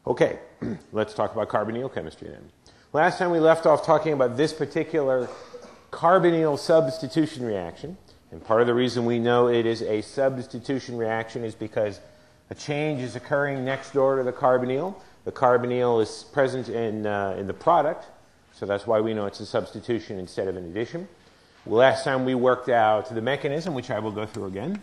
Okay, let's talk about carbonyl chemistry then. Last time we left off talking about this particular carbonyl substitution reaction. And part of the reason we know it is a substitution reaction is because a change is occurring next door to the carbonyl. The carbonyl is present in the product, so that's why we know it's a substitution instead of an addition. Last time we worked out the mechanism, which I will go through again,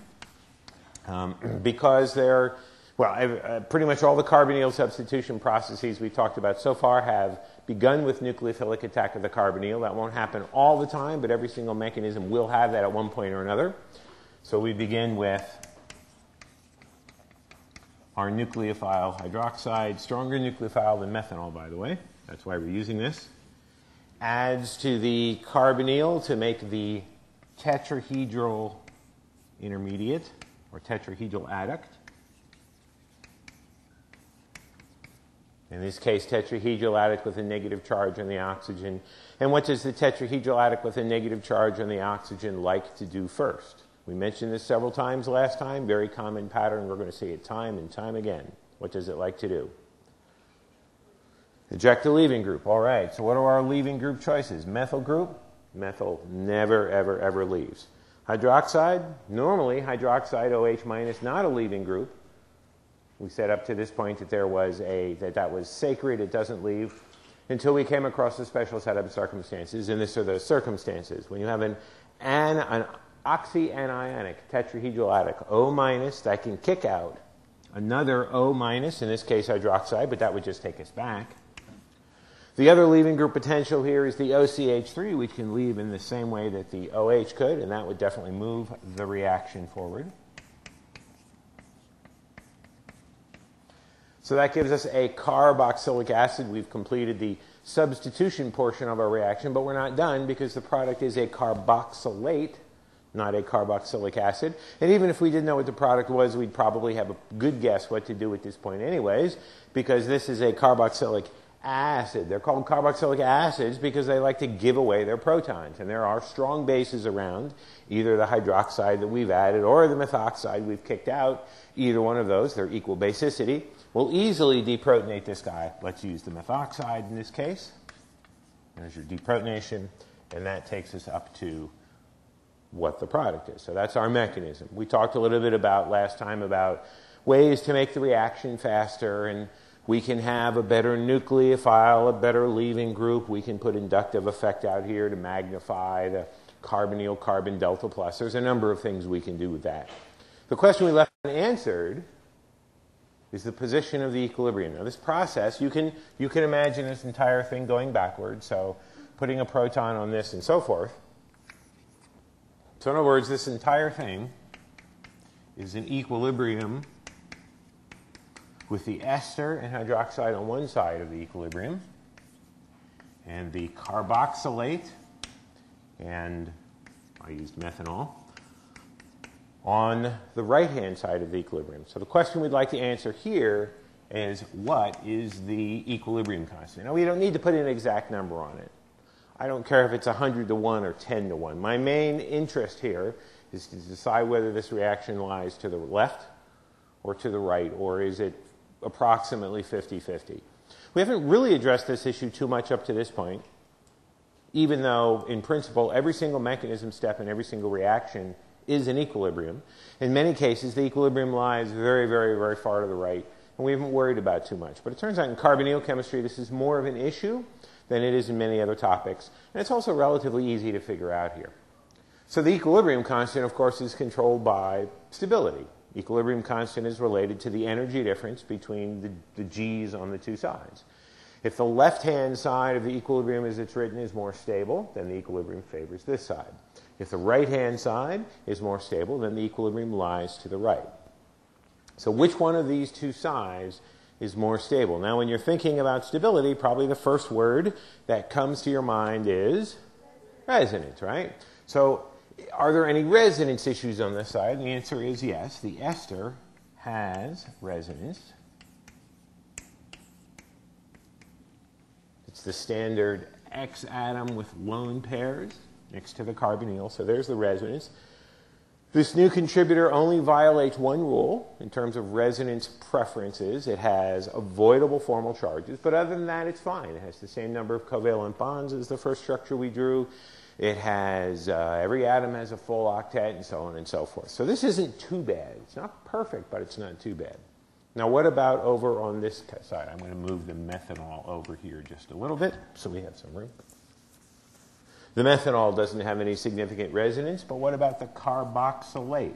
because pretty much all the carbonyl substitution processes we talked about so far have begun with nucleophilic attack of the carbonyl. That won't happen all the time, but every single mechanism will have that at one point or another. So we begin with our nucleophile hydroxide, stronger nucleophile than methanol, by the way. That's why we're using this. Adds to the carbonyl to make the tetrahedral intermediate, or tetrahedral adduct. In this case, tetrahedral adduct with a negative charge on the oxygen. And what does the tetrahedral adduct with a negative charge on the oxygen like to do first? We mentioned this several times last time. Very common pattern. We're going to see it time and time again. What does it like to do? Eject the leaving group. All right. So what are our leaving group choices? Methyl group. Methyl never, ever, ever leaves. Hydroxide. Normally, hydroxide OH minus, not a leaving group. We said up to this point that that was sacred. It doesn't leave until we came across a special set of circumstances, and these are those circumstances. When you have an oxyanionic tetrahedral adduct, O minus, that can kick out another O minus, in this case hydroxide, but that would just take us back. The other leaving group potential here is the OCH3, which can leave in the same way that the OH could, and that would definitely move the reaction forward. So that gives us a carboxylic acid. We've completed the substitution portion of our reaction, but we're not done because the product is a carboxylate, not a carboxylic acid. And even if we didn't know what the product was, we'd probably have a good guess what to do at this point anyways, because this is a carboxylic acid. They're called carboxylic acids because they like to give away their protons. And there are strong bases around, either the hydroxide that we've added or the methoxide we've kicked out. Either one of those, they're equal basicity. We'll easily deprotonate this guy. Let's use the methoxide in this case. There's your deprotonation, and that takes us up to what the product is. So that's our mechanism. We talked a little bit last time about ways to make the reaction faster, and we can have a better nucleophile, a better leaving group. We can put inductive effect out here to magnify the carbonyl carbon delta plus. There's a number of things we can do with that. The question we left unanswered is the position of the equilibrium. Now this process, you can imagine this entire thing going backwards, so putting a proton on this and so forth. So in other words, this entire thing is in equilibrium with the ester and hydroxide on one side of the equilibrium and the carboxylate, and I used methanol, on the right-hand side of the equilibrium. So the question we'd like to answer here is, what is the equilibrium constant? Now, we don't need to put an exact number on it. I don't care if it's 100 to 1 or 10 to 1. My main interest here is to decide whether this reaction lies to the left or to the right, or is it approximately 50-50. We haven't really addressed this issue too much up to this point, even though, in principle, every single mechanism step in every single reaction is in equilibrium. In many cases, the equilibrium lies very, very, very far to the right, and we haven't worried about too much. But it turns out in carbonyl chemistry, this is more of an issue than it is in many other topics, and it's also relatively easy to figure out here. So the equilibrium constant, of course, is controlled by stability. Equilibrium constant is related to the energy difference between the G's on the two sides. If the left-hand side of the equilibrium, as it's written, is more stable, then the equilibrium favors this side. If the right-hand side is more stable, then the equilibrium lies to the right. So which one of these two sides is more stable? Now, when you're thinking about stability, probably the first word that comes to your mind is resonance, right? So are there any resonance issues on this side? And the answer is yes. The ester has resonance. It's the standard X atom with lone pairs next to the carbonyl. So there's the resonance. This new contributor only violates one rule in terms of resonance preferences. It has avoidable formal charges, but other than that, it's fine. It has the same number of covalent bonds as the first structure we drew. It has, every atom has a full octet, and so on and so forth. So this isn't too bad. It's not perfect, but it's not too bad. Now, what about over on this side? I'm going to move the methanol over here just a little bit so we have some room. The methanol doesn't have any significant resonance, but what about the carboxylate?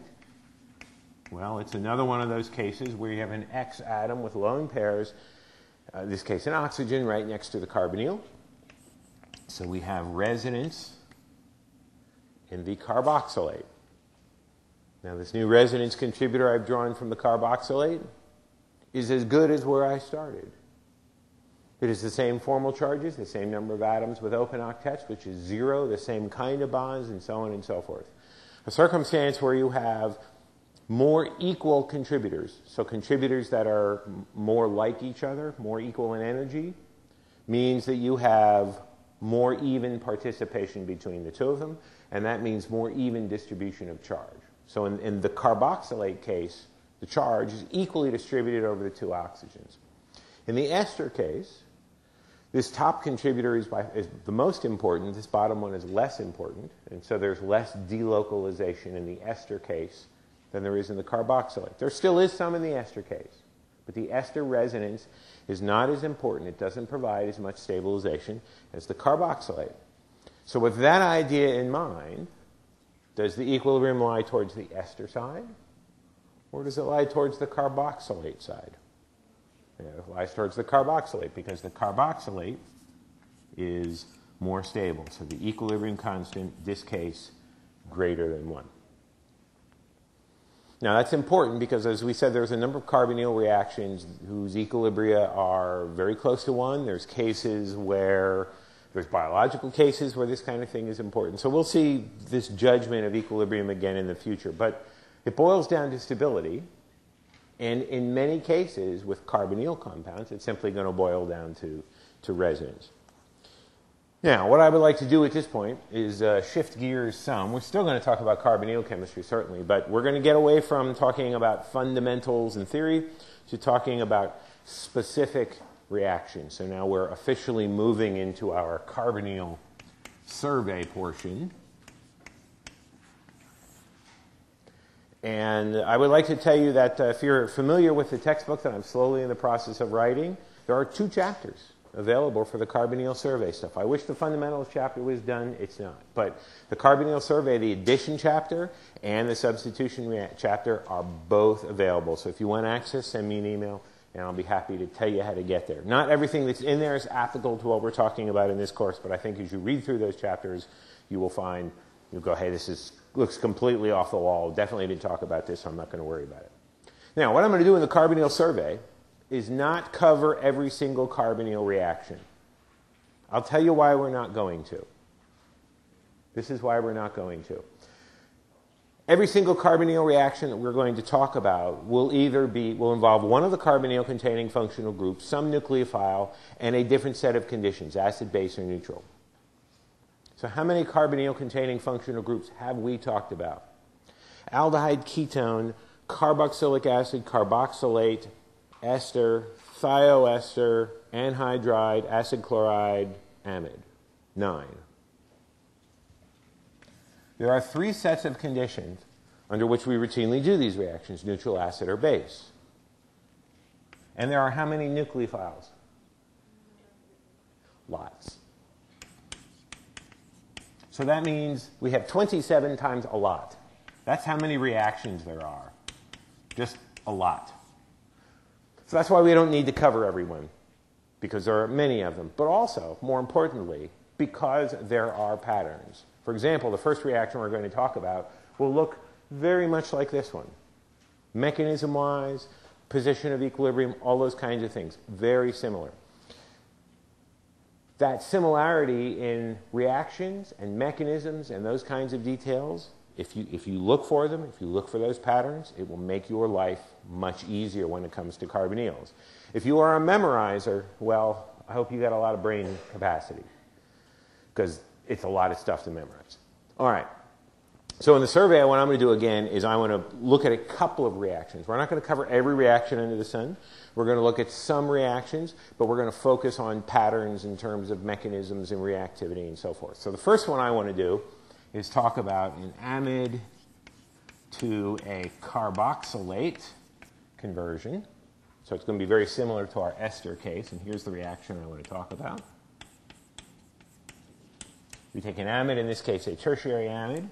Well, it's another one of those cases where you have an X atom with lone pairs, in this case an oxygen, right next to the carbonyl. So we have resonance in the carboxylate. Now, this new resonance contributor I've drawn from the carboxylate is as good as where I started. It is the same formal charges, the same number of atoms with open octets, which is 0, the same kind of bonds, and so on and so forth. A circumstance where you have more equal contributors, so contributors that are more like each other, more equal in energy, means that you have more even participation between the two of them, and that means more even distribution of charge. So in the carboxylate case, the charge is equally distributed over the two oxygens. In the ester case, this top contributor is the most important. This bottom one is less important, and so there's less delocalization in the ester case than there is in the carboxylate. There still is some in the ester case, but the ester resonance is not as important. It doesn't provide as much stabilization as the carboxylate. So with that idea in mind, does the equilibrium lie towards the ester side, or does it lie towards the carboxylate side? It lies towards the carboxylate because the carboxylate is more stable. So the equilibrium constant, in this case, greater than 1. Now that's important because, as we said, there's a number of carbonyl reactions whose equilibria are very close to 1. There's biological cases where this kind of thing is important. So we'll see this judgment of equilibrium again in the future. But it boils down to stability. And in many cases, with carbonyl compounds, it's simply going to boil down to resonance. Now, what I would like to do at this point is shift gears some. We're still going to talk about carbonyl chemistry, certainly, but we're going to get away from talking about fundamentals and theory to talking about specific reactions. So now we're officially moving into our carbonyl survey portion. And I would like to tell you that if you're familiar with the textbook that I'm slowly in the process of writing, there are 2 chapters available for the carbonyl survey stuff. I wish the fundamentals chapter was done. It's not. But the carbonyl survey, the addition chapter, and the substitution chapter are both available. So if you want access, send me an email, and I'll be happy to tell you how to get there. Not everything that's in there is applicable to what we're talking about in this course, but I think as you read through those chapters, you will find, you'll go, hey, this looks completely off the wall. Definitely didn't talk about this, so I'm not going to worry about it. Now, what I'm going to do in the carbonyl survey is not cover every single carbonyl reaction. I'll tell you why we're not going to. This is why we're not going to. Every single carbonyl reaction that we're going to talk about will involve one of the carbonyl-containing functional groups, some nucleophile, and a different set of conditions, acid, base, or neutral. So how many carbonyl-containing functional groups have we talked about? Aldehyde, ketone, carboxylic acid, carboxylate, ester, thioester, anhydride, acid chloride, amide. 9. There are 3 sets of conditions under which we routinely do these reactions, neutral, acid, or base. And there are how many nucleophiles? Lots. So that means we have 27 times a lot. That's how many reactions there are. Just a lot. So that's why we don't need to cover everyone, because there are many of them. But also, more importantly, because there are patterns. For example, the first reaction we're going to talk about will look very much like this one. Mechanism-wise, position of equilibrium, all those kinds of things. Very similar. That similarity in reactions and mechanisms and those kinds of details, if you look for them, if you look for those patterns, it will make your life much easier when it comes to carbonyls. If you are a memorizer, well, I hope you got a lot of brain capacity, because it's a lot of stuff to memorize. All right. So in the survey, what I'm going to do again is I want to look at a couple of reactions. We're not going to cover every reaction under the sun. We're going to look at some reactions, but we're going to focus on patterns in terms of mechanisms and reactivity and so forth. So the first one I want to do is talk about an amide to a carboxylate conversion. So it's going to be very similar to our ester case, and here's the reaction I want to talk about. We take an amide, in this case a tertiary amide,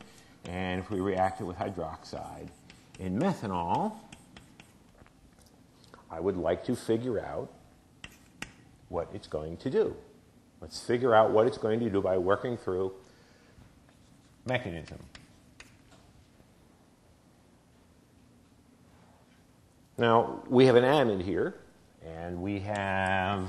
and if we react it with hydroxide in methanol, I would like to figure out what it's going to do. Let's figure out what it's going to do by working through mechanism. Now, we have an amide here, and we have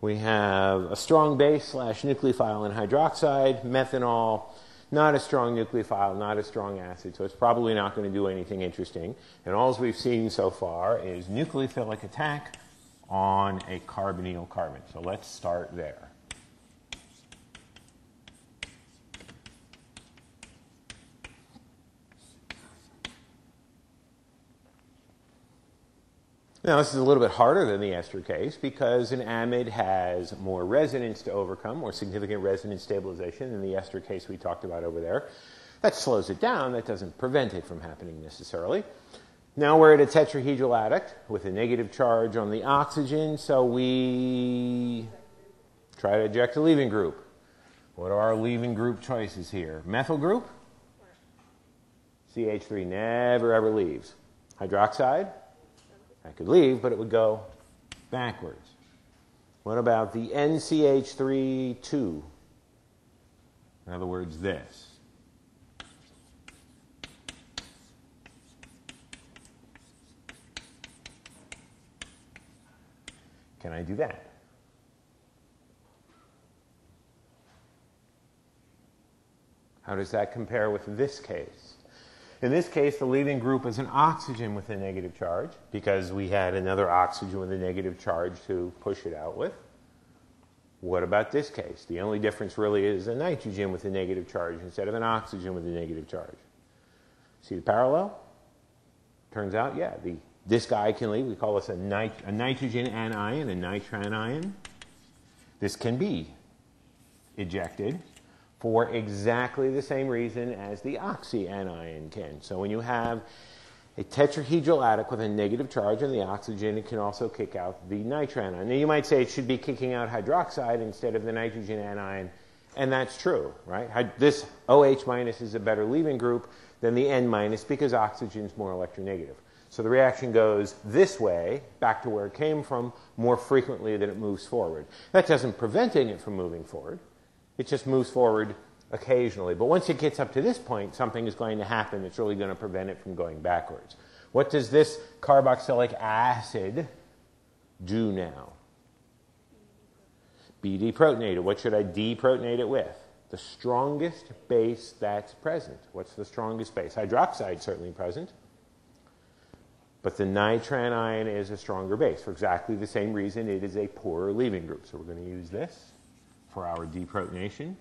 a strong base / nucleophile in hydroxide, methanol, not a strong nucleophile, not a strong acid, so it's probably not going to do anything interesting. And all we've seen so far is nucleophilic attack on a carbonyl carbon. So let's start there. Now, this is a little bit harder than the ester case because an amide has more resonance to overcome, more significant resonance stabilization than the ester case we talked about over there. That slows it down. That doesn't prevent it from happening necessarily. Now we're at a tetrahedral adduct with a negative charge on the oxygen, so we try to eject a leaving group. What are our leaving group choices here? Methyl group? CH3 never ever leaves. Hydroxide? I could leave, but it would go backwards. What about the NCH3 2? In other words, this. Can I do that? How does that compare with this case? In this case, the leaving group is an oxygen with a negative charge because we had another oxygen with a negative charge to push it out with. What about this case? The only difference really is a nitrogen with a negative charge instead of an oxygen with a negative charge. See the parallel? Turns out, yeah, this guy can leave. We call this a nitrogen anion, a nitranion. This can be ejected for exactly the same reason as the oxyanion can. So when you have a tetrahedral adduct with a negative charge on the oxygen, it can also kick out the nitranion. Now you might say it should be kicking out hydroxide instead of the nitrogen anion, and that's true, right? This OH minus is a better leaving group than the N minus because oxygen is more electronegative. So the reaction goes this way, back to where it came from, more frequently than it moves forward. That doesn't prevent it from moving forward. It just moves forward occasionally. But once it gets up to this point, something is going to happen that's really going to prevent it from going backwards. What does this carboxylic acid do now? Be deprotonated. What should I deprotonate it with? The strongest base that's present. What's the strongest base? Hydroxide is certainly present. But the nitranion is a stronger base. For exactly the same reason, it is a poorer leaving group. So we're going to use this for our deprotonation.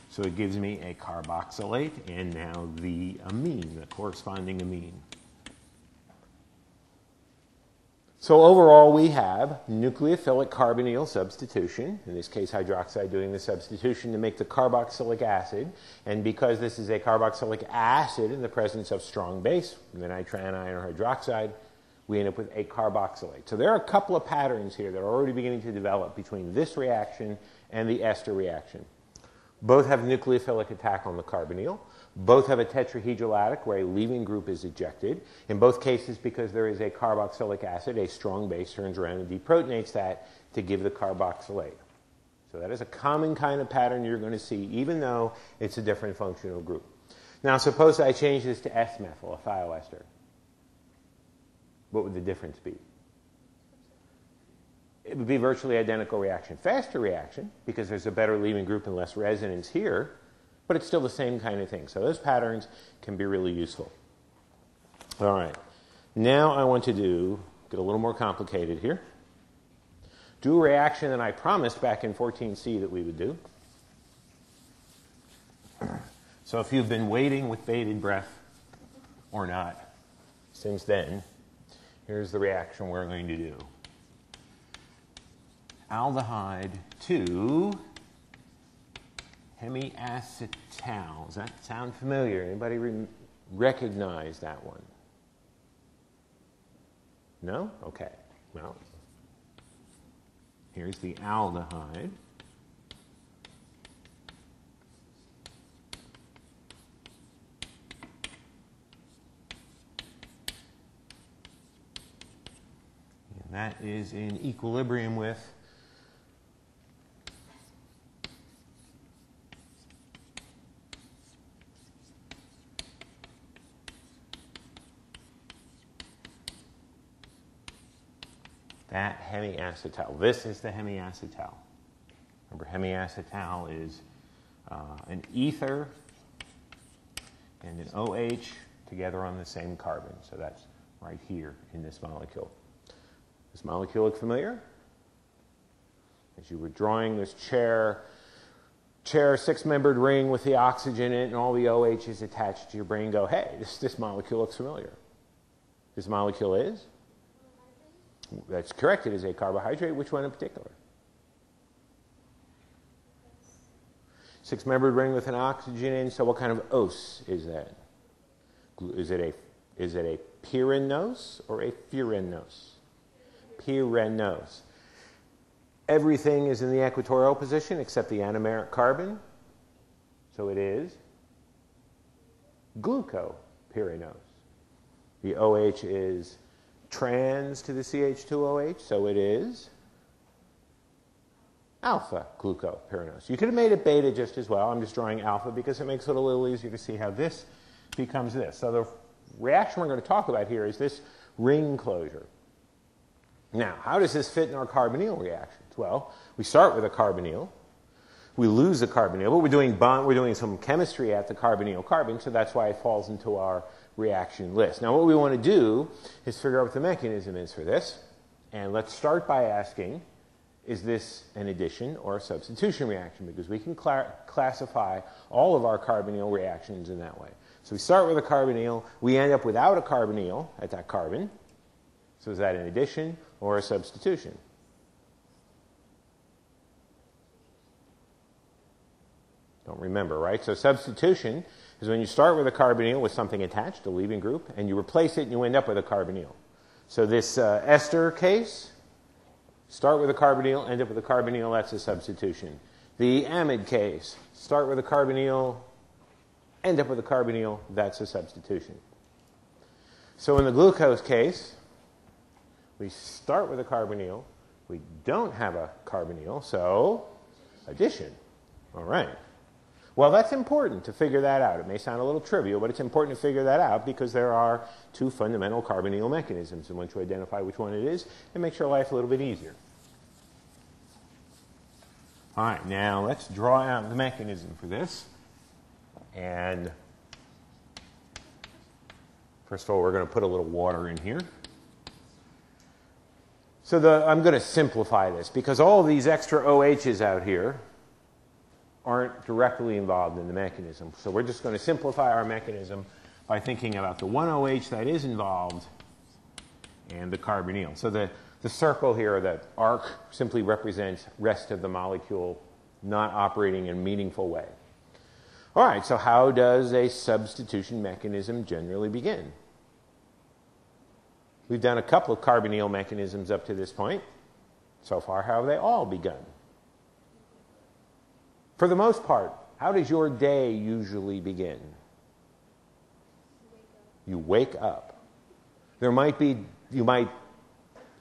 So it gives me a carboxylate and now the amine, the corresponding amine. So overall we have nucleophilic carbonyl substitution, in this case hydroxide doing the substitution to make the carboxylic acid, and because this is a carboxylic acid in the presence of strong base, the nitranion or hydroxide, we end up with a carboxylate. So there are a couple of patterns here that are already beginning to develop between this reaction and the ester reaction. Both have nucleophilic attack on the carbonyl. Both have a tetrahedral adduct where a leaving group is ejected. In both cases, because there is a carboxylic acid, a strong base turns around and deprotonates that to give the carboxylate. So that is a common kind of pattern you're going to see, even though it's a different functional group. Now, suppose I change this to S-methyl, a thioester. What would the difference be? It would be virtually identical reaction. Faster reaction, because there's a better leaving group and less resonance here, but it's still the same kind of thing. So those patterns can be really useful. All right. Now I want to get a little more complicated here. do a reaction that I promised back in 14C that we would do. So if you've been waiting with bated breath or not since then, here's the reaction we're going to do. Aldehyde to hemiacetal. Does that sound familiar? Anybody recognize that one? No? Okay. Well, here's the aldehyde. And that is in equilibrium with that hemiacetal. This is the hemiacetal. Remember, hemiacetal is an ether and an OH together on the same carbon. So that's right here in this molecule. This molecule look familiar? As you were drawing this chair, six-membered ring with the oxygen in it and all the OHs attached to your brain go, hey, this molecule looks familiar. This molecule is? That's correct. It is a carbohydrate. Which one in particular? Six-membered ring with an oxygen in. So what kind of ose is that? Is it a pyranose or a furanose? Pyranose. Everything is in the equatorial position except the anomeric carbon. So it is glucopyranose. The OH is trans to the CH2OH, so it is alpha glucopyranose. You could have made it beta just as well. I'm just drawing alpha because it makes it a little easier to see how this becomes this. So the reaction we're going to talk about here is this ring closure. Now, how does this fit in our carbonyl reactions? Well, we start with a carbonyl. We lose a carbonyl, but we're doing some chemistry at the carbonyl carbon, so that's why it falls into our reaction list. Now, what we want to do is figure out what the mechanism is for this. And let's start by asking, is this an addition or a substitution reaction? Because we can classify all of our carbonyl reactions in that way. So we start with a carbonyl. We end up without a carbonyl at that carbon. So is that an addition or a substitution? Don't remember, right? So substitution is when you start with a carbonyl with something attached, a leaving group, and you replace it and you end up with a carbonyl. So this ester case, start with a carbonyl, end up with a carbonyl, that's a substitution. The amide case, start with a carbonyl, end up with a carbonyl, that's a substitution. So in the glucose case, we start with a carbonyl, we don't have a carbonyl, so addition. All right. Well, that's important to figure that out. It may sound a little trivial, but it's important to figure that out because there are two fundamental carbonyl mechanisms. And once you identify which one it is, it makes your life a little bit easier. All right, now let's draw out the mechanism for this. And first of all, we're going to put a little water in here. So I'm going to simplify this because all of these extra OHs out here aren't directly involved in the mechanism. So we're just going to simplify our mechanism by thinking about the one OH that is involved and the carbonyl. So the circle here, the arc, simply represents rest of the molecule not operating in a meaningful way. All right, so how does a substitution mechanism generally begin? We've done a couple of carbonyl mechanisms up to this point. So far, how have they all begun? For the most part, how does your day usually begin? You wake up. You might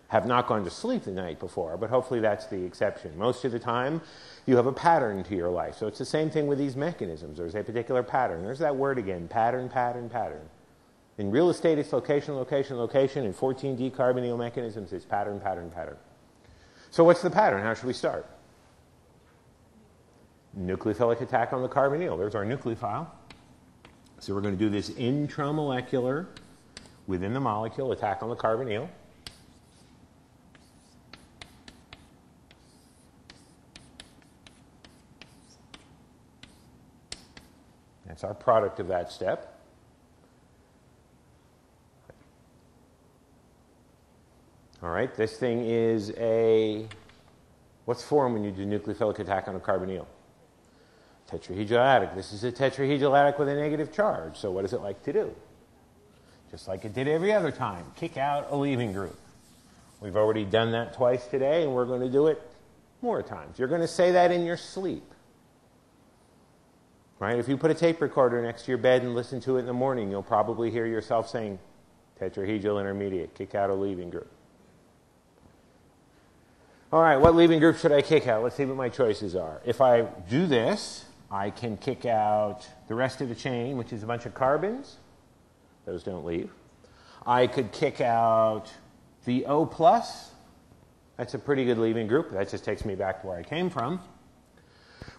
have not gone to sleep the night before, but hopefully that's the exception. Most of the time, you have a pattern to your life. So it's the same thing with these mechanisms. There's a particular pattern. There's that word again, pattern, pattern, pattern. In real estate, it's location, location, location. In 14D carbonyl mechanisms, it's pattern, pattern, pattern. So what's the pattern? How should we start? Nucleophilic attack on the carbonyl. There's our nucleophile. So we're going to do this intramolecular, within the molecule, attack on the carbonyl. That's our product of that step. All right, this thing is a, what's formed when you do nucleophilic attack on a carbonyl? Tetrahedral addict. This is a tetrahedral addict with a negative charge. So what does it like to do? Just like it did every other time, kick out a leaving group. We've already done that twice today, and we're going to do it more times. You're going to say that in your sleep. Right? If you put a tape recorder next to your bed and listen to it in the morning, you'll probably hear yourself saying, tetrahedral intermediate, kick out a leaving group. All right, what leaving group should I kick out? Let's see what my choices are. If I do this, I can kick out the rest of the chain, which is a bunch of carbons. Those don't leave. I could kick out the O+. That's a pretty good leaving group. That just takes me back to where I came from,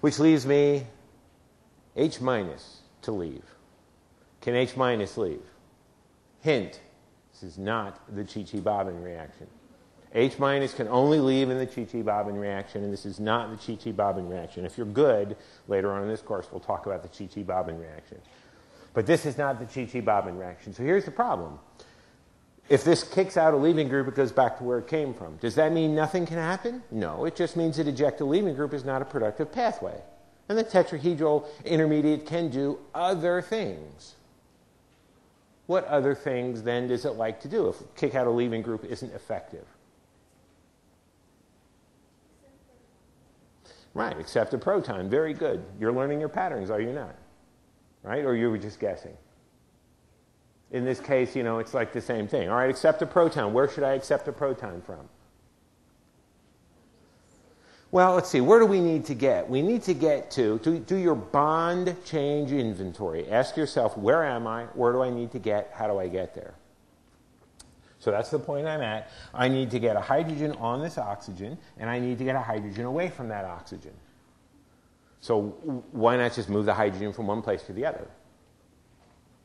which leaves me H- to leave. Can H- leave? Hint, this is not the Chi-Chi-Bobbin reaction. H- can only leave in the Chi-Chi-Bobbin reaction, and this is not the Chi-Chi-Bobbin reaction. If you're good, later on in this course, we'll talk about the Chi-Chi-Bobbin reaction. But this is not the Chi-Chi-Bobbin reaction. So here's the problem. If this kicks out a leaving group, it goes back to where it came from. Does that mean nothing can happen? No, it just means that eject a leaving group is not a productive pathway. And the tetrahedral intermediate can do other things. What other things, then, does it like to do if kick out a leaving group isn't effective? Right, accept a proton. Very good. You're learning your patterns, are you not? Right? Or you were just guessing? In this case, you know, it's like the same thing. All right, accept a proton. Where should I accept a proton from? Well, let's see. Where do we need to get? We need to get to do your bond change inventory. Ask yourself, where am I? Where do I need to get? How do I get there? So that's the point I'm at. I need to get a hydrogen on this oxygen, and I need to get a hydrogen away from that oxygen. So why not just move the hydrogen from one place to the other?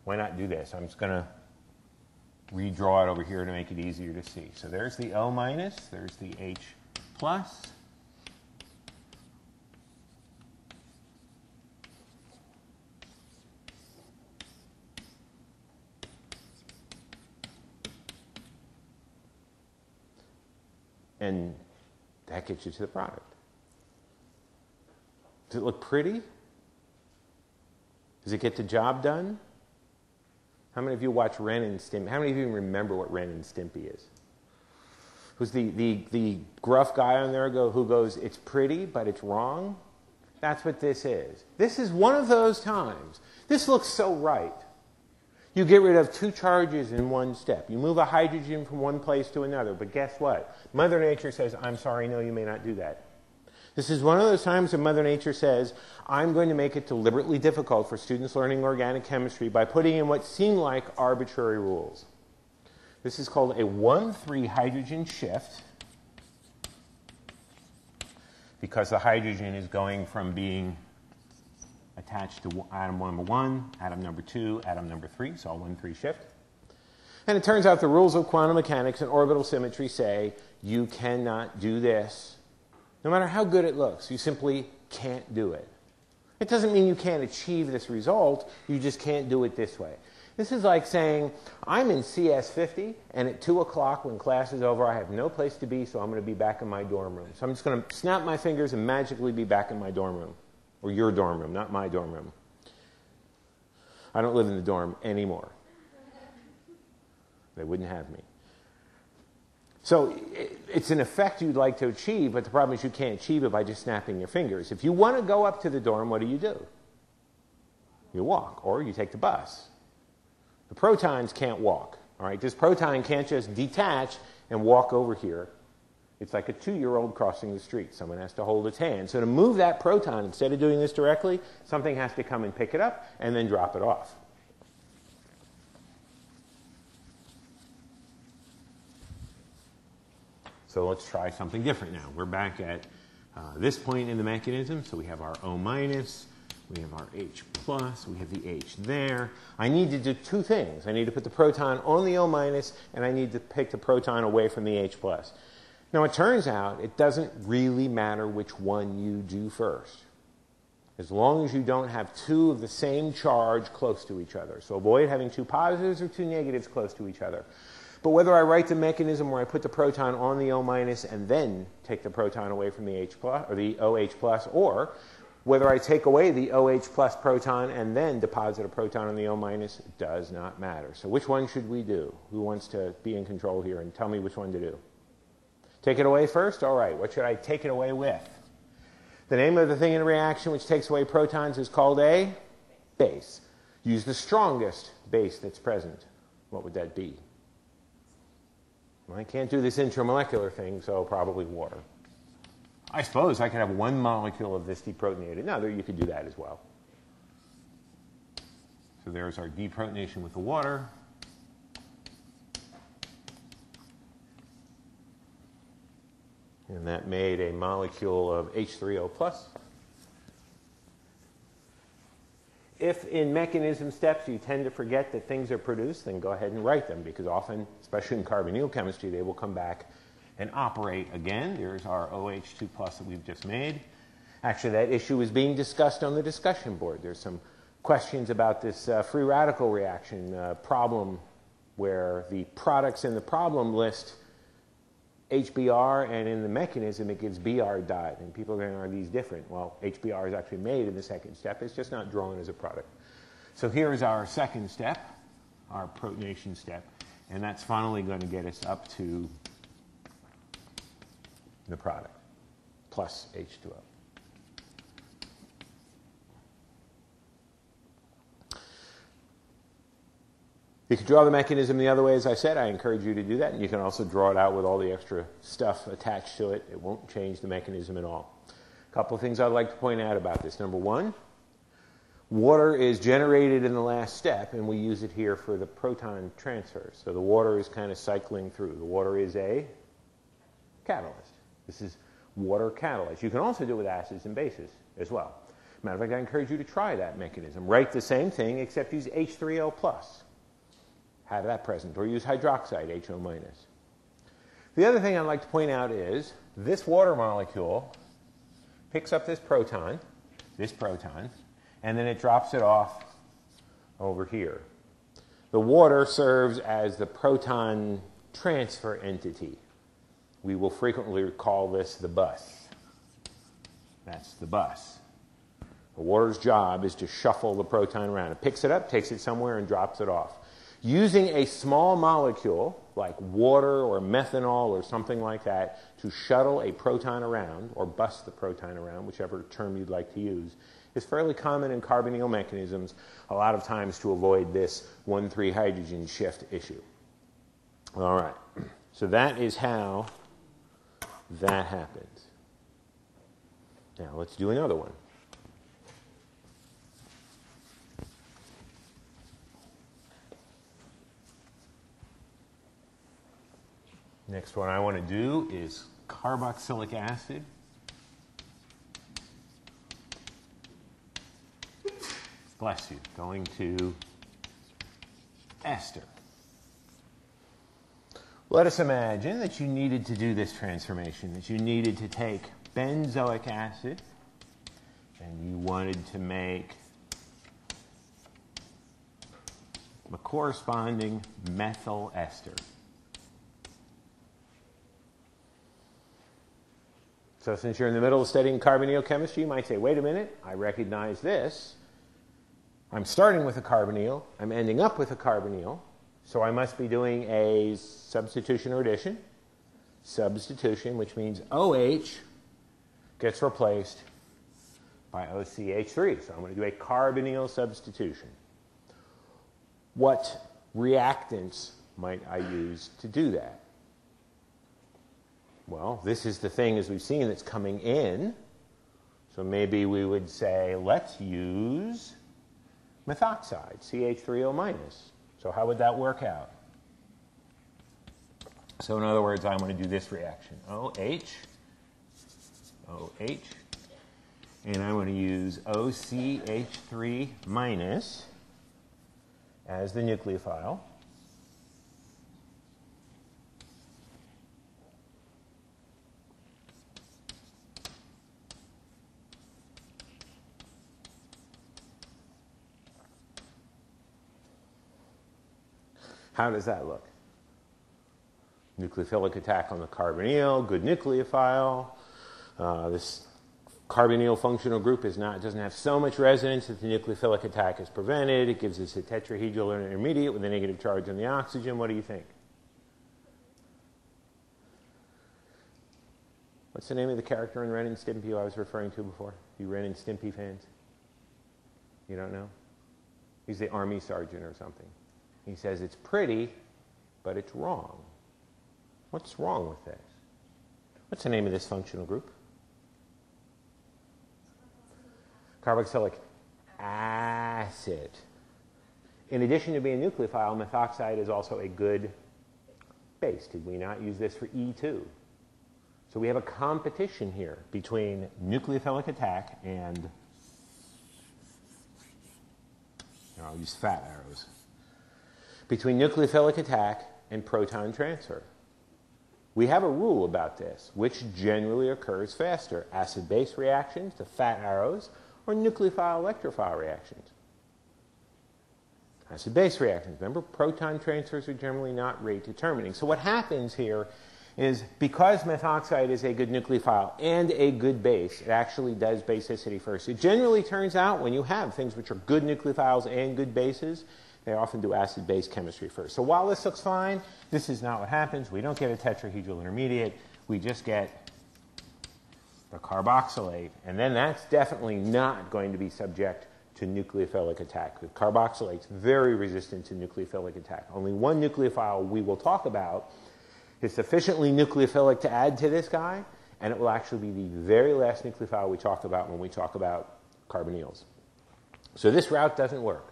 Why not do this? I'm just going to redraw it over here to make it easier to see. So there's the O-, there's the H+. And that gets you to the product. Does it look pretty? Does it get the job done? How many of you watch Ren and Stimpy? How many of you even remember what Ren and Stimpy is? Who's the gruff guy on there who goes, it's pretty, but it's wrong? That's what this is. This is one of those times. This looks so right. You get rid of two charges in one step. You move a hydrogen from one place to another. But guess what? Mother Nature says, I'm sorry, no, you may not do that. This is one of those times when Mother Nature says, I'm going to make it deliberately difficult for students learning organic chemistry by putting in what seem like arbitrary rules. This is called a 1,3 hydrogen shift, because the hydrogen is going from being attached to atom number 1, atom number 2, atom number 3, so a 1,3 shift. And it turns out the rules of quantum mechanics and orbital symmetry say you cannot do this. No matter how good it looks, you simply can't do it. It doesn't mean you can't achieve this result, you just can't do it this way. This is like saying, I'm in CS50, and at 2 o'clock when class is over, I have no place to be, so I'm going to be back in my dorm room. So I'm just going to snap my fingers and magically be back in my dorm room. Or your dorm room, not my dorm room. I don't live in the dorm anymore. They wouldn't have me. So it's an effect you'd like to achieve, but the problem is you can't achieve it by just snapping your fingers. If you want to go up to the dorm, what do? You walk, or you take the bus. The protons can't walk. All right? This proton can't just detach and walk over here. It's like a 2-year-old crossing the street. Someone has to hold its hand. So to move that proton, instead of doing this directly, something has to come and pick it up and then drop it off. So let's try something different now. We're back at this point in the mechanism. So we have our O-, we have our H+, we have the H there. I need to do two things. I need to put the proton on the O-, and I need to pick the proton away from the H+. Now, it turns out it doesn't really matter which one you do first. as long as you don't have two of the same charge close to each other. So avoid having two positives or two negatives close to each other. But whether I write the mechanism where I put the proton on the O- and then take the proton away from the H plus or the OH plus, or whether I take away the OH plus proton and then deposit a proton on the O-, does not matter. So which one should we do? Who wants to be in control here and tell me which one to do? Take it away first? All right. What should I take it away with? The name of the thing in a reaction which takes away protons is called a base. Use the strongest base that's present. What would that be? Well, I can't do this intramolecular thing, so probably water. I suppose I could have one molecule of this deprotonated. No, you could do that as well. So there's our deprotonation with the water. And that made a molecule of H3O+. If in mechanism steps you tend to forget that things are produced, then go ahead and write them, because often, especially in carbonyl chemistry, they will come back and operate again. There's our OH2+ that we've just made. Actually, that issue is being discussed on the discussion board. There's some questions about this free radical reaction problem where the products in the problem list HBr, and in the mechanism it gives Br dot, and people are going, are these different? Well, HBr is actually made in the second step. It's just not drawn as a product. So here's our second step, our protonation step, and that's finally going to get us up to the product, plus H2O. You can draw the mechanism the other way, as I said. I encourage you to do that. And you can also draw it out with all the extra stuff attached to it. It won't change the mechanism at all. A couple of things I'd like to point out about this. Number one, water is generated in the last step, and we use it here for the proton transfer. So the water is kind of cycling through. The water is a catalyst. This is water catalyst. You can also do it with acids and bases as well. Matter of fact, I encourage you to try that mechanism. Write the same thing, except use H3O+. Have that present, or use hydroxide, HO-. The other thing I'd like to point out is this water molecule picks up this proton, and then it drops it off over here. The water serves as the proton transfer entity. We will frequently call this the bus. That's the bus. The water's job is to shuffle the proton around. It picks it up, takes it somewhere, and drops it off. Using a small molecule like water or methanol or something like that to shuttle a proton around, or bus the proton around, whichever term you'd like to use, is fairly common in carbonyl mechanisms, a lot of times to avoid this 1,3 hydrogen shift issue. All right, so that is how that happens. Now let's do another one. Next one I want to do is carboxylic acid. Bless you. Going to ester. Let us imagine that you needed to do this transformation, that you needed to take benzoic acid and you wanted to make a corresponding methyl ester. So since you're in the middle of studying carbonyl chemistry, you might say, wait a minute, I recognize this. I'm starting with a carbonyl. I'm ending up with a carbonyl. So I must be doing a substitution or addition. Substitution, which means OH gets replaced by OCH3. So I'm going to do a carbonyl substitution. What reactants might I use to do that? Well, this is the thing, as we've seen, that's coming in. So maybe we would say, let's use methoxide, CH3O-. So how would that work out? So in other words, I'm going to do this reaction. OH, and I'm going to use OCH3- as the nucleophile. How does that look? Nucleophilic attack on the carbonyl, good nucleophile. This carbonyl functional group doesn't have so much resonance that the nucleophilic attack is prevented. It gives us a tetrahedral intermediate with a negative charge on the oxygen. What do you think? What's the name of the character in Ren and Stimpy I was referring to before? You Ren and Stimpy fans? You don't know? He's the army sergeant or something. He says it's pretty, but it's wrong. What's wrong with this? What's the name of this functional group? Carboxylic acid. In addition to being a nucleophile, methoxide is also a good base. Did we not use this for E2? So we have a competition here between nucleophilic attack and, I'll use fat arrows, between nucleophilic attack and proton transfer. We have a rule about this, which generally occurs faster, acid-base reactions, the fat arrows, or nucleophile-electrophile reactions. Acid-base reactions. Remember, proton transfers are generally not rate determining. So what happens here is because methoxide is a good nucleophile and a good base, it actually does basicity first. It generally turns out when you have things which are good nucleophiles and good bases, they often do acid-base chemistry first. So while this looks fine, this is not what happens. We don't get a tetrahedral intermediate. We just get the carboxylate. And then that's definitely not going to be subject to nucleophilic attack. The carboxylate's very resistant to nucleophilic attack. Only one nucleophile we will talk about is sufficiently nucleophilic to add to this guy, and it will actually be the very last nucleophile we talk about when we talk about carbonyls. So this route doesn't work.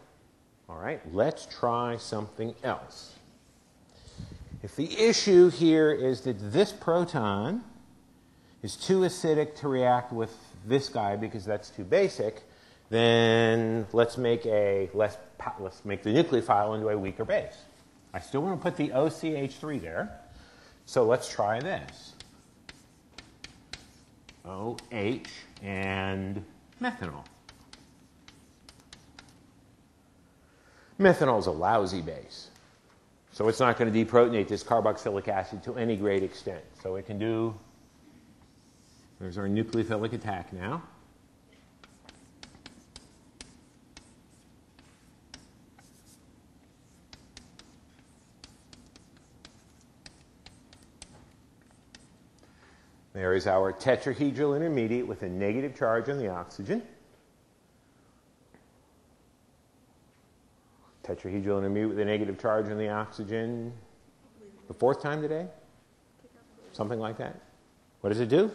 All right, let's try something else. If the issue here is that this proton is too acidic to react with this guy because that's too basic, then let's make the nucleophile into a weaker base. I still want to put the OCH3 there, so let's try this. OH and methanol. Methanol is a lousy base, so it's not going to deprotonate this carboxylic acid to any great extent. So it can do, there's our nucleophilic attack now. There is our tetrahedral intermediate with a negative charge on the oxygen. Tetrahedral intermediate with a negative charge on the oxygen. The fourth time today? Something like that. What does it do?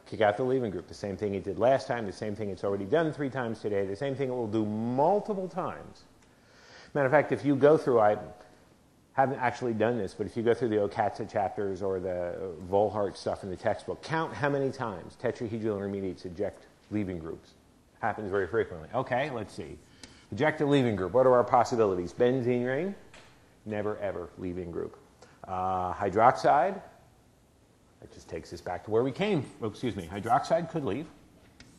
Kick out the leaving group. The same thing it did last time, the same thing it's already done 3 times today, the same thing it will do multiple times. Matter of fact, if you go through, I haven't actually done this, but if you go through the Okatsa chapters or the Volhart stuff in the textbook, count how many times tetrahedral intermediates eject leaving groups. Happens very frequently. Okay, let's see. Eject a leaving group. What are our possibilities? Benzene ring, never ever leaving group. Hydroxide, that just takes us back to where we came. Oh, excuse me, hydroxide could leave.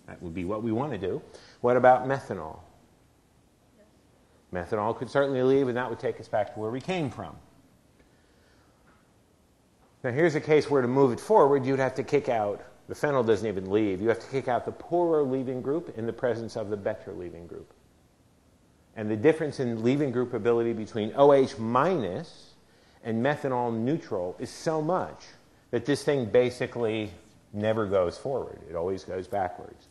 That would be what we want to do. What about methanol? Methanol could certainly leave, and that would take us back to where we came from. Now here's a case where to move it forward, you'd have to kick out, the phenyl doesn't even leave, you have to kick out the poorer leaving group in the presence of the better leaving group. And the difference in leaving group ability between OH minus and methanol neutral is so much that this thing basically never goes forward. It always goes backwards.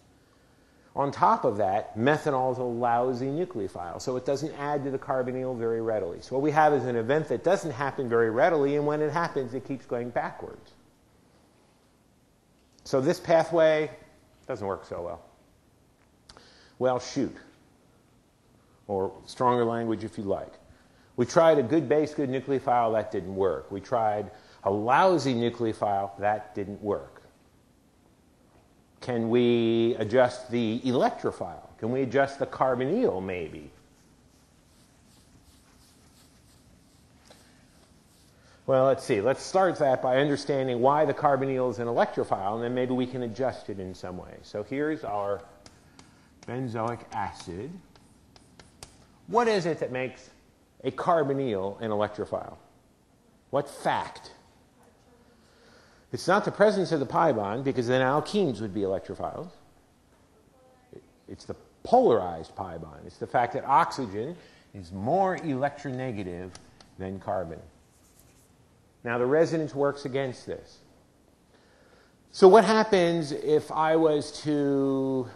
On top of that, methanol is a lousy nucleophile, so it doesn't add to the carbonyl very readily. So what we have is an event that doesn't happen very readily, and when it happens, it keeps going backwards. So this pathway doesn't work so well. Well, shoot. Or stronger language if you like. We tried a good base, good nucleophile, that didn't work. We tried a lousy nucleophile, that didn't work. Can we adjust the electrophile? Can we adjust the carbonyl, maybe? Well, let's see. Let's start that by understanding why the carbonyl is an electrophile, and then maybe we can adjust it in some way. So here's our benzoic acid. What is it that makes a carbonyl an electrophile? What fact? It's not the presence of the pi bond, because then alkenes would be electrophiles. It's the polarized pi bond. It's the fact that oxygen is more electronegative than carbon. Now, the resonance works against this. So what happens if I was to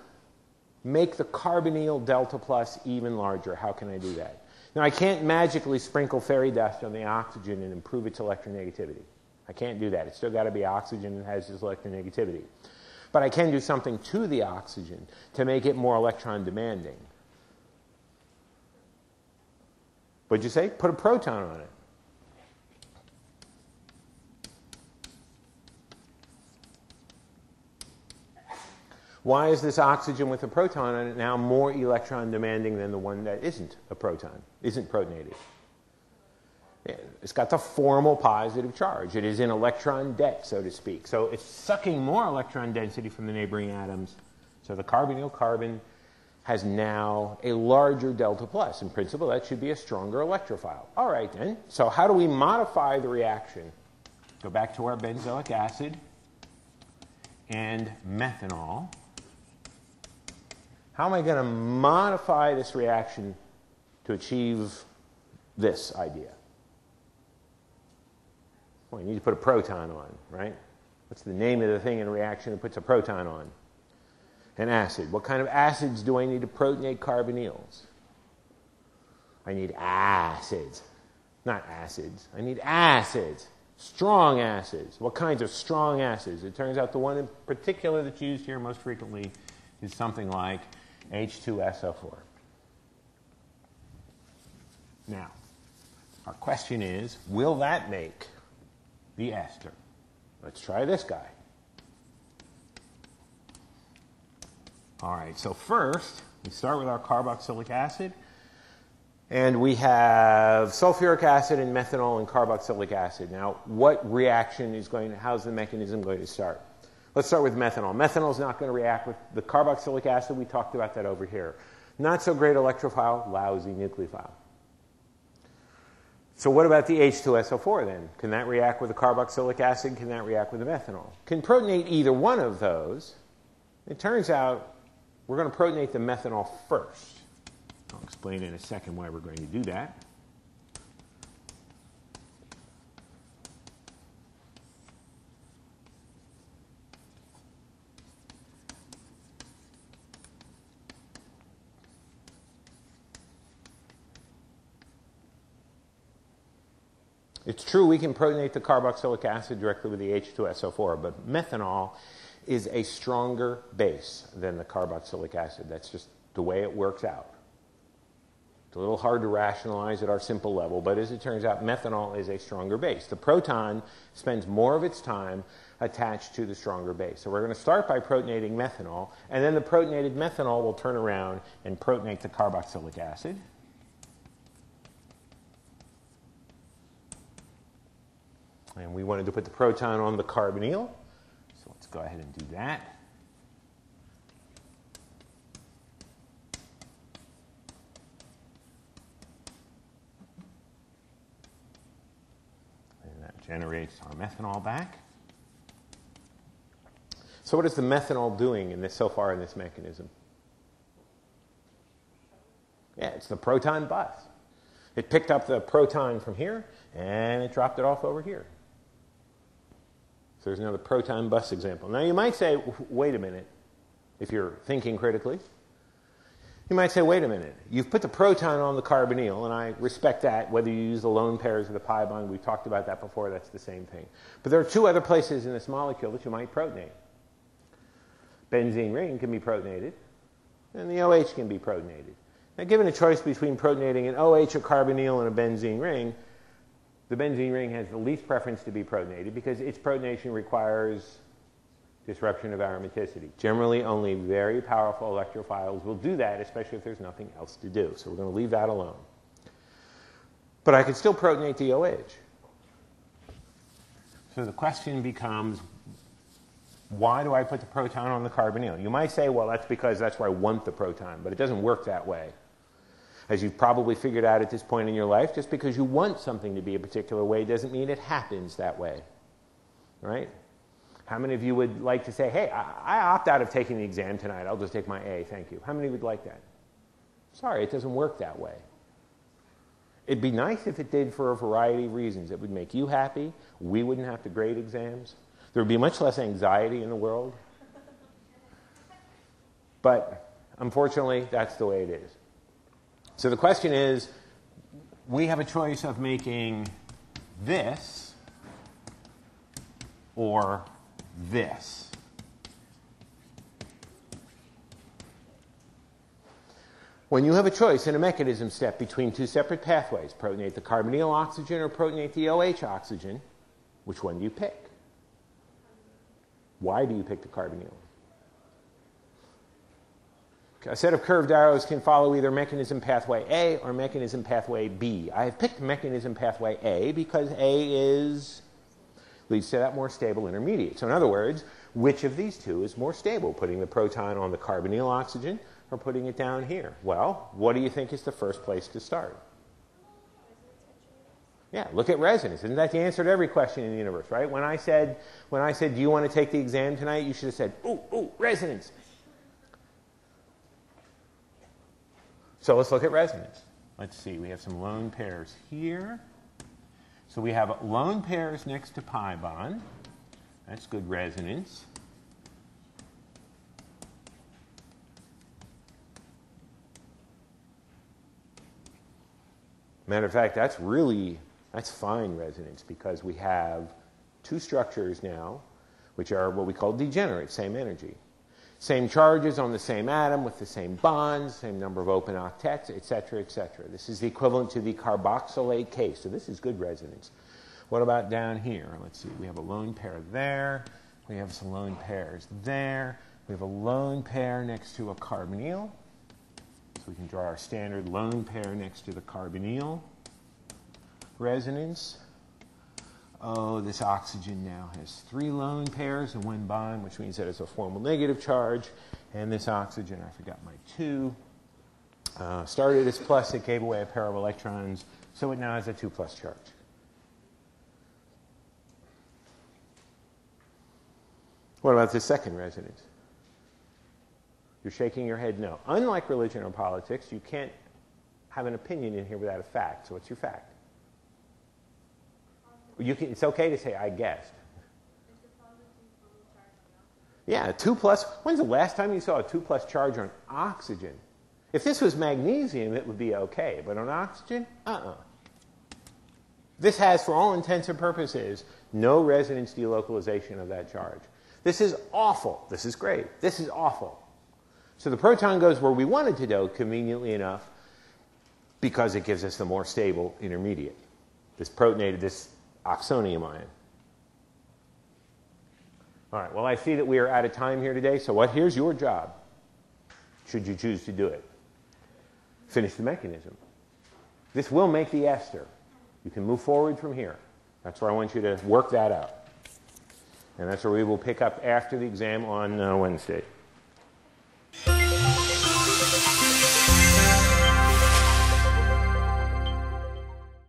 make the carbonyl delta plus even larger? How can I do that? Now, I can't magically sprinkle fairy dust on the oxygen and improve its electronegativity. I can't do that. It's still got to be oxygen that has this electronegativity. But I can do something to the oxygen to make it more electron demanding. What'd you say? Put a proton on it. Why is this oxygen with a proton on it now more electron demanding than the one that isn't a proton, isn't protonated? It's got the formal positive charge. It is in electron debt, so to speak. So it's sucking more electron density from the neighboring atoms. So the carbonyl carbon has now a larger delta plus. In principle, that should be a stronger electrophile. All right, then. So how do we modify the reaction? Go back to our benzoic acid and methanol. How am I going to modify this reaction to achieve this idea? Well, you need to put a proton on, right? What's the name of the thing in a reaction that puts a proton on? An acid. What kind of acids do I need to protonate carbonyls? I need acids. Not acids. I need acids. Strong acids. What kinds of strong acids? It turns out the one in particular that's used here most frequently is something like H2SO4. Now, our question is, will that make the ester? Let's try this guy. All right, so first, we start with our carboxylic acid. And we have sulfuric acid and methanol and carboxylic acid. Now, what reaction is going to, how's the mechanism going to start? Let's start with methanol. Methanol is not going to react with the carboxylic acid. We talked about that over here. Not so great electrophile, lousy nucleophile. So what about the H2SO4 then? Can that react with the carboxylic acid? Can that react with the methanol? Can protonate either one of those. It turns out we're going to protonate the methanol first. I'll explain in a second why we're going to do that. It's true we can protonate the carboxylic acid directly with the H2SO4, but methanol is a stronger base than the carboxylic acid. That's just the way it works out. It's a little hard to rationalize at our simple level, but as it turns out, methanol is a stronger base. The proton spends more of its time attached to the stronger base. So we're going to start by protonating methanol, and then the protonated methanol will turn around and protonate the carboxylic acid. And we wanted to put the proton on the carbonyl, so let's go ahead and do that. And that generates our methanol back. So what is the methanol doing in this, so far in this mechanism? Yeah, it's the proton bus. It picked up the proton from here, and it dropped it off over here. So there's another proton bus example. Now you might say, wait a minute, if you're thinking critically. You might say, wait a minute, you've put the proton on the carbonyl, and I respect that, whether you use the lone pairs or the pi bond. We've talked about that before, that's the same thing. But there are two other places in this molecule that you might protonate. Benzene ring can be protonated, and the OH can be protonated. Now given a choice between protonating an OH, a carbonyl, and a benzene ring, the benzene ring has the least preference to be protonated because its protonation requires disruption of aromaticity. Generally, only very powerful electrophiles will do that, especially if there's nothing else to do. So we're going to leave that alone. But I could still protonate the OH. So the question becomes, why do I put the proton on the carbonyl? You might say, well, that's because that's where I want the proton, but it doesn't work that way. As you've probably figured out at this point in your life, just because you want something to be a particular way doesn't mean it happens that way. Right? How many of you would like to say, hey, I opt out of taking the exam tonight. I'll just take my A, thank you. How many would like that? Sorry, it doesn't work that way. It'd be nice if it did for a variety of reasons. It would make you happy. We wouldn't have to grade exams. There would be much less anxiety in the world. But unfortunately, that's the way it is. So the question is, we have a choice of making this or this. When you have a choice in a mechanism step between two separate pathways, protonate the carbonyl oxygen or protonate the OH oxygen, which one do you pick? Why do you pick the carbonyl? A set of curved arrows can follow either mechanism pathway A or mechanism pathway B. I have picked mechanism pathway A because A leads to that more stable intermediate. So in other words, which of these two is more stable, putting the proton on the carbonyl oxygen or putting it down here? Well, what do you think is the first place to start? Yeah, look at resonance. Isn't that the answer to every question in the universe, right? When I said, do you want to take the exam tonight? You should have said, ooh, resonance. So let's look at resonance. Let's see, we have some lone pairs here. So we have lone pairs next to pi bond. That's good resonance. Matter of fact, that's fine resonance because we have two structures now which are what we call degenerate, same energy. Same charges on the same atom with the same bonds, same number of open octets, etc., etc. This is the equivalent to the carboxylate case. So this is good resonance. What about down here? Let's see. We have a lone pair there. We have some lone pairs there. We have a lone pair next to a carbonyl. So we can draw our standard lone pair next to the carbonyl resonance. Oh, this oxygen now has 3 lone pairs and 1 bond, which means that it's a formal negative charge. And this oxygen, I forgot my 2, started as plus, it gave away a pair of electrons, so it now has a 2+ charge. What about the second resonance? You're shaking your head no. Unlike religion or politics, you can't have an opinion in here without a fact. So what's your fact? It's okay to say, I guessed. Yeah, 2+. When's the last time you saw a 2+ charge on oxygen? If this was magnesium, it would be okay. But on oxygen, This has, for all intents and purposes, no resonance delocalization of that charge. This is awful. This is great. This is awful. So the proton goes where we want it to go, conveniently enough, because it gives us the more stable intermediate. This protonated, this oxonium ion. All right, well, I see that we are out of time here today, so here's your job, should you choose to do it. Finish the mechanism. This will make the ester. You can move forward from here. That's where I want you to work that out. And that's where we will pick up after the exam on Wednesday.